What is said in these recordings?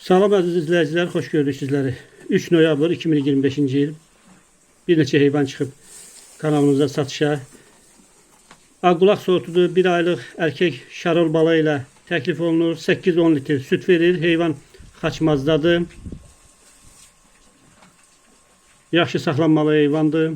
Salam əziz izləyicilər, xoş gördük sizləri. 3 noyabr 2025-ci il bir neçə heyvan çıxıb kanalımızda satışa. Ağqulaq sortudur, 1 aylıq erkek şarol balı ilə təklif olunur. 8-10 litr süt verir. Heyvan xaçmazdadır. Yaxşı saxlanmalı heyvandır.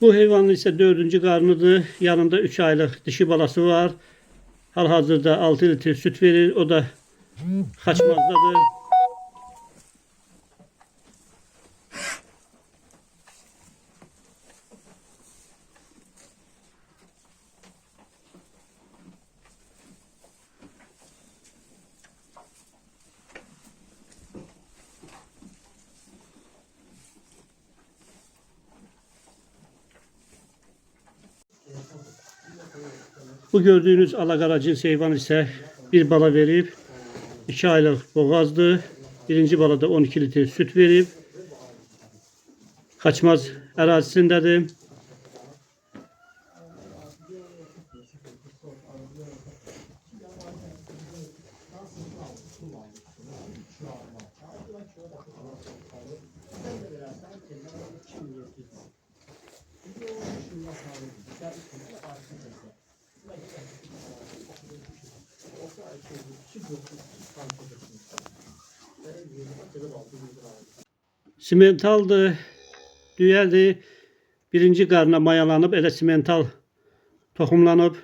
Bu heyvanın ise 4. qarnıdır. Yanında 3 aylıq dişi balası var. Hal-hazırda 6 litre süt verir. O da xaçmazdadır. Bu gördüğünüz alaqara cins heyvan ise bir bala verib 2 aylıq boğazdır. Birinci balada 12 litre süt verib. Xaçmaz ərazisindədir. Simentaldır, düyəldir. Birinci qarına mayalanıb, elə simental toxumlanıb.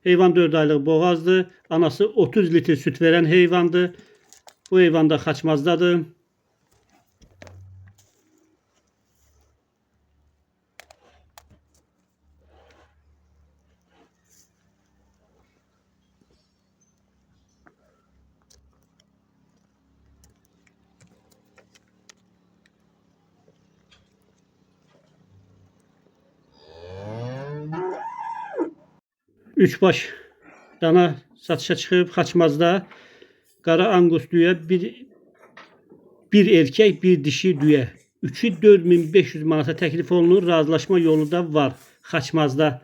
Heyvan 4 aylıq boğazdır. Anası 30 litre süt verən heyvandır. Bu heyvan da xaçmazdadır. Üç baş dana satışa çıxıb xaçmazda. Qara angus düyə, bir erkek, bir dişi düyə. Üçü 4500 manata təklif olunur. Razılaşma yolu da var xaçmazda.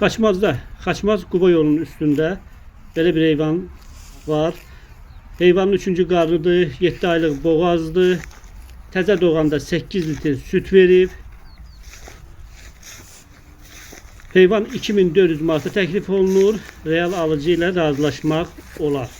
Xaçmaz Quba yolunun üstündə belə bir heyvan var. Heyvanın 3-cü qarnıdır, 7 aylıq boğazdır. Təzə doğanda 8 litre süt verib. Heyvan 2400 manata təklif olunur. Real alıcı ilə razılaşmaq olar.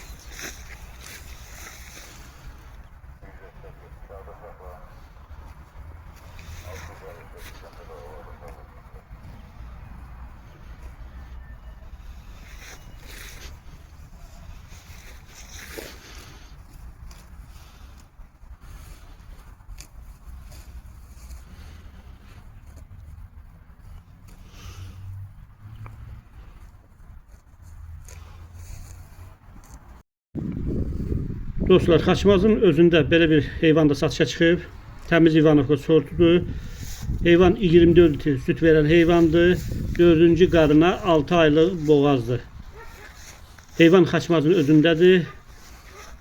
Dostlar, xaçmazın özündə belə bir heyvan da satışa çıxıb. Təmiz Ivanovka sortudur. Heyvan 24 litre süt verən heyvandır. 4-cü qarına 6 aylıq boğazdır. Heyvan xaçmazın özündədir.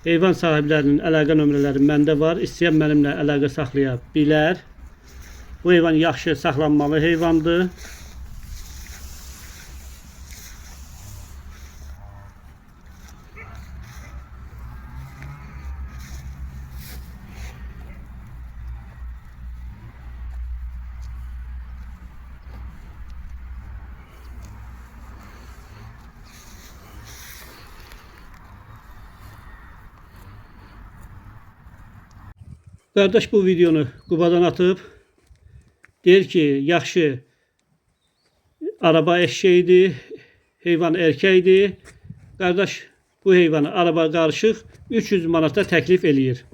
Heyvan sahiblərinin əlaqə nömrələri məndə var. İstəyən mənimlə əlaqə saxlaya bilər. Bu heyvan yaxşı saxlanmalı heyvandır. Qardaş bu videonu Qubadan atıb. Deyir ki, yaxşı araba eşeğidir, heyvan erkəkdir. Qardaş bu heyvanı araba qarışıq 300 manata təklif eləyir.